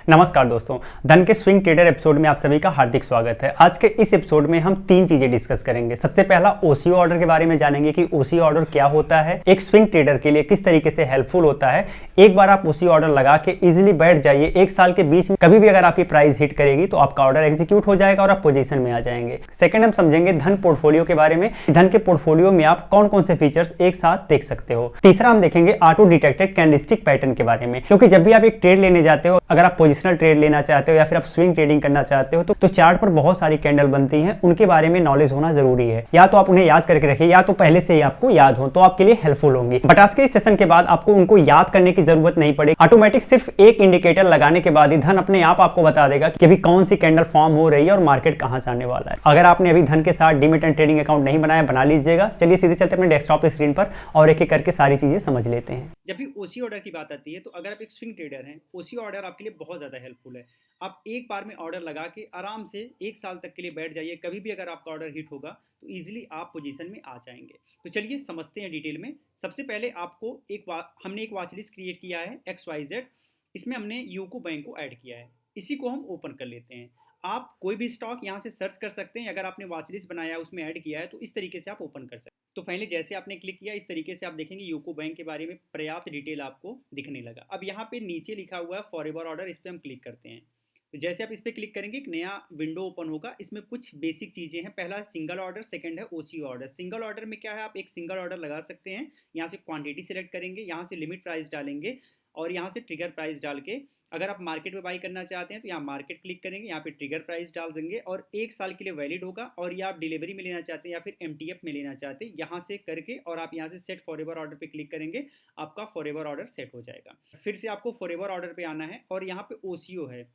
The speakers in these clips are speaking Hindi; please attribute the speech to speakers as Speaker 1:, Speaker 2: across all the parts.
Speaker 1: नमस्कार दोस्तों, धन के स्विंग ट्रेडर एपिसोड में आप सभी का हार्दिक स्वागत है। आज के इस एपिसोड में हम तीन चीजें डिस्कस करेंगे। सबसे पहला ओसीओ ऑर्डर के बारे में जानेंगे कि ओसीओ ऑर्डर क्या होता है, एक स्विंग ट्रेडर के लिए किस तरीके से हेल्पफुल होता है। एक बार आप ओसीओ ऑर्डर लगा के इजीली बैठ जाइए, एक साल के बीच में कभी भी अगर आपकी प्राइस हिट करेगी तो आपका ऑर्डर एग्जीक्यूट हो जाएगा और आप पोजीशन में आ जाएंगे। सेकंड, हम समझेंगे धन पोर्टफोलियो के बारे में, धन के पोर्टफोलियो में आप कौन कौन से फीचर्स एक साथ देख सकते हो। तीसरा, हम देखेंगे ऑटो डिटेक्टेड कैंडलस्टिक पैटर्न के बारे में, क्योंकि जब भी आप एक ट्रेड लेने जाते हो, अगर आप पोजिशनल ट्रेड लेना चाहते हो या फिर आप स्विंग ट्रेडिंग करना चाहते हो तो चार्ट पर बहुत सारी कैंडल बनती हैं, उनके बारे में नॉलेज होना जरूरी है। या तो आप उन्हें याद करके रखिए या तो पहले से ही आपको याद हो, तो आपके लिए हेल्पफुल होंगी। बट आज के इस सेशन के बाद आपको उनको याद करने की जरूरत नहीं पड़ेगी। ऑटोमेटिक सिर्फ एक इंडिकेटर लगाने के बाद ही धन अपने आप आपको बता देगा कि अभी कौन सी कैंडल फॉर्म हो रही है और मार्केट कहां जाने वाला है। अगर आपने अभी धन के साथ डीमैट एंड ट्रेडिंग अकाउंट नहीं बनाया, बना लीजिएगा। चलिए सीधे चलते अपने डेस्कटॉप स्क्रीन पर और एक एक करके सारी चीजें समझ लेते हैं।
Speaker 2: जब भी ओसी ऑर्डर की बात आती है तो अगर आप एक स्विंग ट्रेडर हैं, ओसी ऑर्डर आपके लिए बहुत ज़्यादा हेल्पफुल है। आप एक बार में ऑर्डर लगा के आराम से एक साल तक के लिए बैठ जाइए। कभी भी अगर आपका ऑर्डर हिट होगा तो इजीली आप पोजीशन में आ जाएंगे। तो चलिए समझते हैं डिटेल में। सबसे पहले आपको हमने एक वॉच लिस्ट क्रिएट किया है XYZ। इसमें हमने यूको बैंक को ऐड किया है, इसी को हम ओपन कर लेते हैं। आप कोई भी स्टॉक यहाँ से सर्च कर सकते हैं। अगर आपने वॉच लिस्ट बनाया है, उसमें ऐड किया है, तो इस तरीके से आप ओपन कर सकते हैं। तो फाइनली जैसे आपने क्लिक किया, इस तरीके से आप देखेंगे यूको बैंक के बारे में पर्याप्त डिटेल आपको दिखने लगा। अब यहाँ पे नीचे लिखा हुआ है फॉरएवर ऑर्डर, इस पर हम क्लिक करते हैं। तो जैसे आप इस पर क्लिक करेंगे एक नया विंडो ओपन होगा। इसमें कुछ बेसिक चीज़ें हैं। पहला सिंगल ऑर्डर, सेकंड है ओसी ऑर्डर। सिंगल ऑर्डर में क्या है, आप एक सिंगल ऑर्डर लगा सकते हैं। यहाँ से क्वांटिटी सेलेक्ट करेंगे, यहाँ से लिमिट प्राइस डालेंगे और यहाँ से ट्रिगर प्राइस डाल के अगर आप मार्केट में बाई करना चाहते हैं तो यहाँ मार्केट क्लिक करेंगे, यहाँ पे ट्रिगर प्राइस डाल देंगे और एक साल के लिए वैलिड होगा। और या आप डिलीवरी में लेना चाहते हैं या फिर एमटीएफ में लेना चाहते हैं, यहाँ से करके और आप यहाँ से सेट फॉरएवर ऑर्डर पे क्लिक करेंगे, आपका फॉरएवर ऑर्डर सेट हो जाएगा। फिर से आपको फॉरएवर ऑर्डर पे आना है और यहाँ पे ओसीओ है।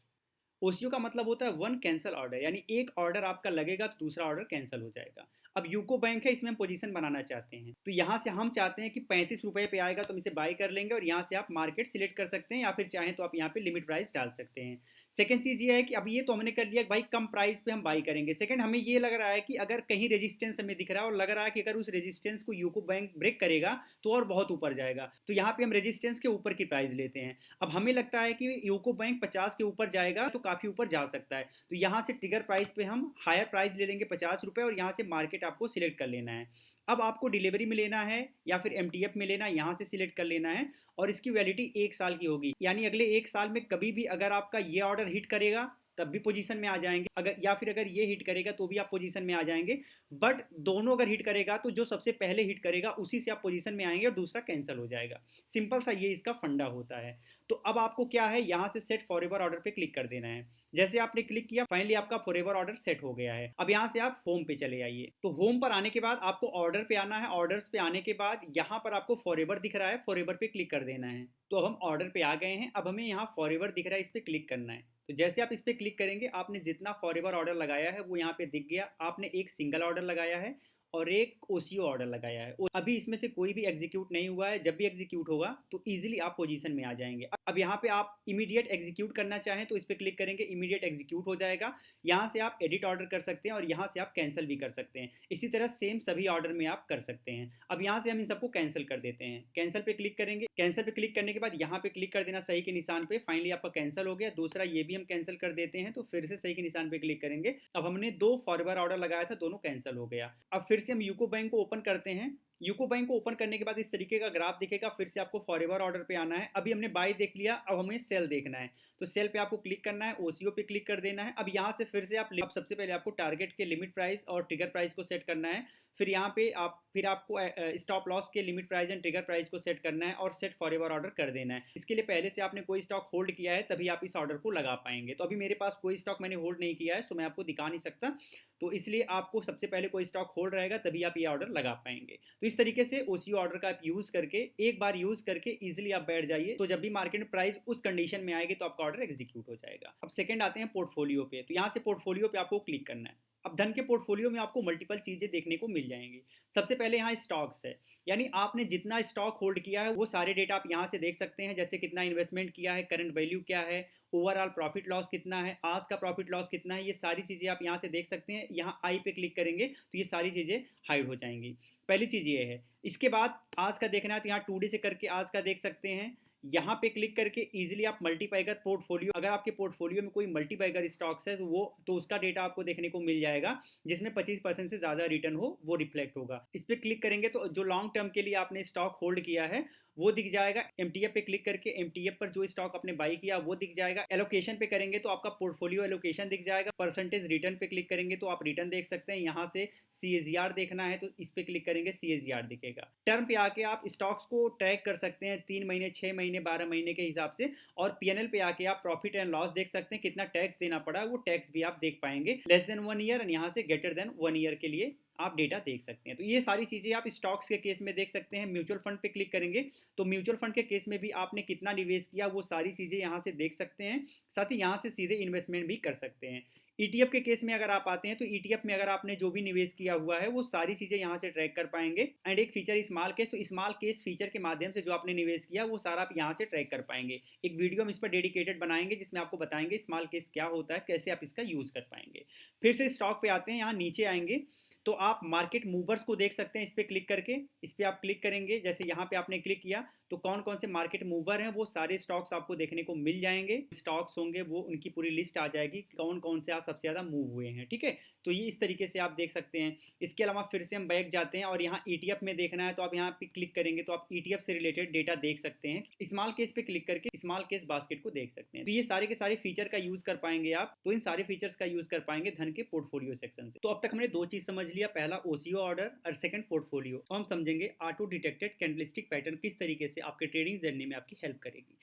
Speaker 2: ओसीओ का मतलब होता है वन कैंसिल ऑर्डर, यानी एक ऑर्डर आपका लगेगा तो दूसरा ऑर्डर कैंसिल हो जाएगा। अब यूको बैंक है, इसमें हम पोजीशन बनाना चाहते हैं तो यहाँ से हम चाहते हैं कि 35 रुपये पे आएगा तो हम इसे बाई कर लेंगे और यहाँ से आप मार्केट सिलेक्ट कर सकते हैं या फिर चाहें तो आप यहाँ पे लिमिट प्राइस डाल सकते हैं। सेकंड चीज़ ये है कि अब ये तो हमने कर लिया कि भाई कम प्राइस पे हम बाई करेंगे। सेकंड, हमें ये लग रहा है कि अगर कहीं रेजिस्टेंस हमें दिख रहा है और लग रहा है कि अगर उस रेजिस्टेंस को यूको बैंक ब्रेक करेगा तो और बहुत ऊपर जाएगा, तो यहाँ पे हम रेजिस्टेंस के ऊपर की प्राइस लेते हैं। अब हमें लगता है कि यूको बैंक 50 के ऊपर जाएगा तो काफ़ी ऊपर जा सकता है, तो यहाँ से ट्रिगर प्राइस पे हम हायर प्राइस ले लेंगे 50 रुपये और यहाँ से मार्केट आपको सिलेक्ट कर लेना है। अब आपको डिलीवरी में लेना है या फिर एमटीएफ में लेना है, यहाँ से सिलेक्ट कर लेना है और इसकी वैलिडिटी एक साल की होगी। यानी अगले एक साल में कभी भी अगर आपका ये ऑर्डर हिट करेगा तब भी पोजीशन में आ जाएंगे, अगर या फिर अगर ये हिट करेगा तो भी आप पोजीशन में आ जाएंगे। बट दोनों अगर हिट करेगा तो जो सबसे पहले हिट करेगा उसी से आप पोजीशन में आएंगे और दूसरा कैंसिल हो जाएगा। सिंपल सा ये इसका फंडा होता है। तो अब आपको क्या है, यहाँ से सेट फॉरएवर ऑर्डर पे क्लिक कर देना है। जैसे आपने क्लिक किया, फाइनली आपका फॉरएवर ऑर्डर सेट हो गया है। अब यहाँ से आप होम पे चले आइए। तो होम पर आने के बाद आपको ऑर्डर पे आना है। ऑर्डर्स पे आने के बाद यहाँ पर आपको फॉरएवर दिख रहा है, फॉरएवर पे क्लिक कर देना है। तो अब हम ऑर्डर पे आ गए हैं। अब हमें यहाँ फॉरएवर दिख रहा है, इस पर क्लिक करना है। तो जैसे आप इस पर क्लिक करेंगे, आपने जितना फॉरएवर ऑर्डर लगाया है वो यहाँ पे दिख गया। आपने एक सिंगल ऑर्डर लगाया है और एक ओसीओ ऑर्डर लगाया है। अभी इसमें से कोई भी एग्जीक्यूट नहीं हुआ है। जब भी एग्जीक्यूट होगा तो इजीली आप पोजीशन में आ जाएंगे। अब यहाँ पे आप इमीडिएट एग्जीक्यूट करना चाहें तो इस पर क्लिक करेंगे, इमीडिएट एग्जीक्यूट हो जाएगा। यहाँ से आप एडिट ऑर्डर कर सकते हैं और यहाँ से आप कैंसिल भी कर सकते हैं। इसी तरह सेम सभी ऑर्डर में आप कर सकते हैं। अब यहाँ से हम इन सबको कैंसिल कर देते हैं। कैंसिल पे क्लिक करेंगे। कैंसिल पे क्लिक करने के बाद यहाँ पे क्लिक कर देना सही के निशान पे। फाइनली आपका कैंसिल हो गया। दूसरा ये भी हम कैंसिल कर देते हैं, तो फिर से सही के निशान पे क्लिक करेंगे। अब हमने दो फॉरवर्ड ऑर्डर लगाया था, दोनों कैंसिल हो गया। अब फिर से हम यूको बैंक को ओपन करते हैं। यूको बैंक को ओपन करने के बाद इस तरीके का ग्राफ दिखेगा। फिर से आपको फॉरएवर ऑर्डर पे आना है। अभी हमने बाई देख लिया, अब हमें सेल देखना है। तो सेल पे आपको क्लिक करना है, ओसीओ पे क्लिक कर देना है। अब यहाँ से फिर से आप सबसे पहले आपको टारगेट के लिमिट प्राइस और ट्रिगर प्राइस को सेट करना है। फिर यहाँ पे आपको स्टॉप लॉस के limit price and trigger price को सेट करना है और सेट फॉरएवर ऑर्डर कर देना है। इसके लिए पहले से आपने कोई स्टॉक होल्ड किया है तभी आप इस ऑर्डर को लगा पाएंगे। तो अभी मेरे पास कोई स्टॉक मैंने होल्ड नहीं किया है, सो मैं आपको दिखा नहीं सकता। तो इसलिए आपको सबसे पहले कोई स्टॉक होल्ड रहेगा तभी आप ये ऑर्डर लगा पाएंगे। तो इस तरीके से ओसीओ ऑर्डर का आप यूज करके एक बार यूज करके इजीली आप बैठ जाइए। तो जब भी मार्केट में प्राइस उस कंडीशन में आएगी तो आपका ऑर्डर एग्जीक्यूट हो जाएगा। अब सेकंड आते हैं पोर्टफोलियो पे। तो यहाँ से पोर्टफोलियो पे आपको क्लिक करना है। अब धन के पोर्टफोलियो में आपको मल्टीपल चीजें देखने को मिल जाएंगी। सबसे पहले यहाँ स्टॉक्स है, यानी आपने जितना स्टॉक होल्ड किया है वो सारे डेटा आप यहाँ से देख सकते हैं। जैसे कितना इन्वेस्टमेंट किया है, करंट वैल्यू क्या है, ओवरऑल प्रॉफिट लॉस कितना है, आज का प्रॉफिट लॉस कितना है, ये सारी चीज़ें आप यहाँ से देख सकते हैं। यहाँ आई पे क्लिक करेंगे तो ये सारी चीज़ें हाइड हो जाएंगी। पहली चीज़ ये है। इसके बाद आज का देखना है तो यहाँ 2D से करके आज का देख सकते हैं। यहाँ पे क्लिक करके इजीली आप मल्टीपैगर पोर्टफोलियो, अगर आपके पोर्टफोलियो में कोई मल्टीपैगर स्टॉक्स है तो उसका डेटा आपको देखने को मिल जाएगा, जिसमें 25% से ज़्यादा रिटर्न हो वो रिफ्लेक्ट होगा। इस पर क्लिक करेंगे तो जो लॉन्ग टर्म के लिए आपने स्टॉक होल्ड किया है वो दिख जाएगा। एमटीएफ पे क्लिक करके एमटीएफ पर जो स्टॉक आपने बाई किया वो दिख जाएगा। एलोकेशन पे करेंगे तो आपका पोर्टफोलियो एलोकेशन दिख जाएगा। परसेंटेज रिटर्न पे क्लिक करेंगे तो आप रिटर्न देख सकते हैं। यहाँ से सीएजीआर देखना है तो इस पे क्लिक करेंगे, सीएजीआर दिखेगा। टर्म पे आके आप स्टॉक्स को ट्रैक कर सकते हैं 3 महीने, 6 महीने, 12 महीने के हिसाब से। और पीएनएल पे आके आप प्रॉफिट एंड लॉस देख सकते हैं, कितना टैक्स देना पड़ा वो टैक्स भी आप देख पाएंगे। लेस देन 1 ईयर और यहाँ से ग्रेटर देन 1 ईयर के लिए आप डेटा देख सकते हैं। तो ये सारी चीज़ें आप स्टॉक्स के केस में देख सकते हैं। म्यूचुअल फंड पे क्लिक करेंगे तो म्यूचुअल फंड के केस में भी आपने कितना निवेश किया वो सारी चीज़ें यहाँ से देख सकते हैं। साथ ही यहाँ से सीधे इन्वेस्टमेंट भी कर सकते हैं। ईटीएफ के केस में अगर आप आते हैं तो ईटीएफ में अगर आपने जो भी निवेश किया हुआ है वो सारी चीज़ें यहाँ से ट्रैक कर पाएंगे। एंड एक फीचर स्मॉल केस, तो स्मॉल केस फीचर के माध्यम से जो आपने निवेश किया वो सारा आप यहाँ से ट्रैक कर पाएंगे। एक वीडियो हम इस पर डेडिकेटेड बनाएंगे जिसमें आपको बताएंगे स्मॉल केस क्या होता है, कैसे आप इसका यूज़ कर पाएंगे। फिर से स्टॉक पे आते हैं, यहाँ नीचे आएंगे तो आप मार्केट मूवर्स को देख सकते हैं। इस पर क्लिक करके इस पर आप क्लिक करेंगे, जैसे यहाँ पे आपने क्लिक किया तो कौन कौन से मार्केट मूवर हैं वो सारे स्टॉक्स आपको देखने को मिल जाएंगे। स्टॉक्स होंगे वो उनकी पूरी लिस्ट आ जाएगी, कौन कौन से आज सबसे ज़्यादा मूव हुए हैं। ठीक है, तो ये इस तरीके से आप देख सकते हैं। इसके अलावा फिर से हम बैक जाते हैं और यहाँ ईटीएफ में देखना है तो आप यहाँ पे क्लिक करेंगे तो आप ईटीएफ से रिलेटेड डेटा देख सकते हैं। स्मॉल केस पे क्लिक करके स्मॉल केस बास्केट को देख सकते हैं। तो ये सारे के सारे फीचर का यूज कर पाएंगे आप, तो इन सारे फीचर्स का यूज कर पाएंगे धन के पोर्टफोलियो सेक्शन से। तो अब तक हमने दो चीज समझ लिया, पहला ओसीओ ऑर्डर और सेकंड पोर्टफोलियो। तो हम समझेंगे ऑटो डिटेक्टेड कैंडलस्टिक पैटर्न किस तरीके से आपके ट्रेडिंग जर्नी में आपकी हेल्प करेगी।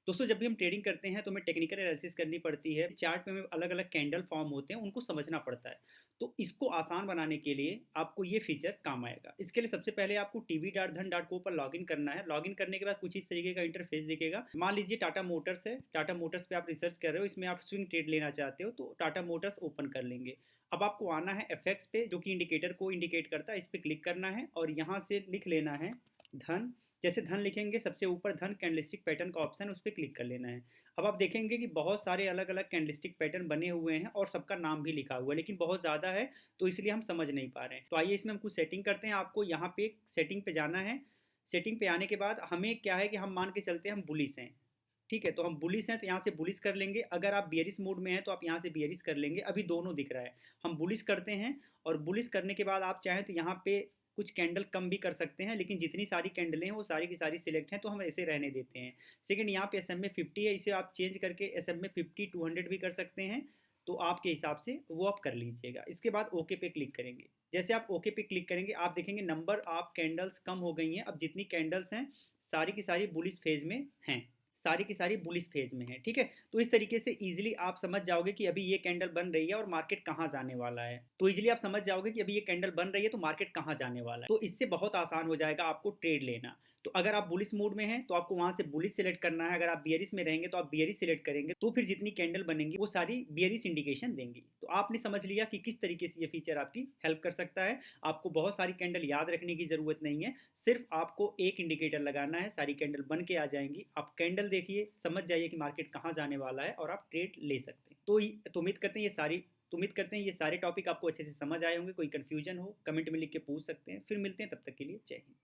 Speaker 2: दोस्तों, जब भी हम ट्रेडिंग करते हैं तो हमें टेक्निकल एनालिसिस करनी पड़ती है। चार्ट पे हमें अलग अलग कैंडल फॉर्म होते हैं, उनको समझना पड़ता है। तो इसको आसान बनाने के लिए आपको ये फीचर काम आएगा। इसके लिए सबसे पहले आपको tv.dhan.co पर लॉगिन करना है। लॉगिन करने के बाद कुछ इस तरीके का इंटरफेस दिखेगा। मान लीजिए टाटा मोटर्स है, टाटा मोटर्स पे आप रिसर्च कर रहे हो, इसमें आप स्विंग ट्रेड लेना चाहते हो तो टाटा मोटर्स ओपन कर लेंगे। अब आपको आना है एफएक्स पे जो कि इंडिकेटर को इंडिकेट करता है, इस पर क्लिक करना है और यहाँ से लिख लेना है धन। जैसे धन लिखेंगे सबसे ऊपर धन कैंडलस्टिक पैटर्न का ऑप्शन उस पर क्लिक कर लेना है। अब आप देखेंगे कि बहुत सारे अलग अलग कैंडलस्टिक पैटर्न बने हुए हैं और सबका नाम भी लिखा हुआ है, लेकिन बहुत ज़्यादा है तो इसलिए हम समझ नहीं पा रहे हैं। तो आइए इसमें हम कुछ सेटिंग करते हैं। आपको यहाँ पे सेटिंग पे जाना है। सेटिंग पे आने के बाद हमें क्या है कि हम मान के चलते हैं हम बुलिश हैं। ठीक है, तो हम बुलिश हैं तो यहाँ से बुलिश कर लेंगे। अगर आप बियरिश मोड में हैं तो आप यहाँ से बियरिश कर लेंगे। अभी दोनों दिख रहा है, हम बुलिश करते हैं। और बुलिश करने के बाद आप चाहें तो यहाँ पे कुछ कैंडल कम भी कर सकते हैं, लेकिन जितनी सारी कैंडलें हैं वो सारी की सारी सिलेक्ट हैं तो हम ऐसे रहने देते हैं। सेकंड, यहाँ पे एस एम में 50 है, इसे आप चेंज करके एस एम में 50 200 भी कर सकते हैं। तो आपके हिसाब से वो आप कर लीजिएगा। इसके बाद ओके पे क्लिक करेंगे। जैसे आप ओके पे क्लिक करेंगे आप देखेंगे नंबर ऑफ कैंडल्स कम हो गई हैं। अब जितनी कैंडल्स हैं सारी की सारी बुलिश फेज में हैं, सारी की सारी बुलिश फेज में है। ठीक है, तो इस तरीके से इजीली आप समझ जाओगे कि अभी ये कैंडल बन रही है और मार्केट कहाँ जाने वाला है। तो इजीली आप समझ जाओगे कि अभी ये कैंडल बन रही है तो मार्केट कहाँ जाने वाला है। तो इससे बहुत आसान हो जाएगा आपको ट्रेड लेना। तो अगर आप बुलिश मोड में हैं तो आपको वहां से बुलिश सिलेक्ट करना है। अगर आप बियरिश में रहेंगे तो आप बियरिश सिलेक्ट करेंगे, तो फिर जितनी कैंडल बनेंगी वो सारी बियरिश इंडिकेशन देंगी। तो आपने समझ लिया कि किस तरीके से ये फीचर आपकी हेल्प कर सकता है। आपको बहुत सारी कैंडल याद रखने की जरूरत नहीं है, सिर्फ आपको एक इंडिकेटर लगाना है, सारी कैंडल बन के आ जाएंगी। आप कैंडल देखिए, समझ जाइए कि मार्केट कहाँ जाने वाला है और आप ट्रेड ले सकते हैं। तो उम्मीद करते हैं ये सारे टॉपिक आपको अच्छे से समझ आए होंगे। कोई कंफ्यूजन हो कमेंट में लिख के पूछ सकते हैं। फिर मिलते हैं, तब तक के लिए जय हिंद।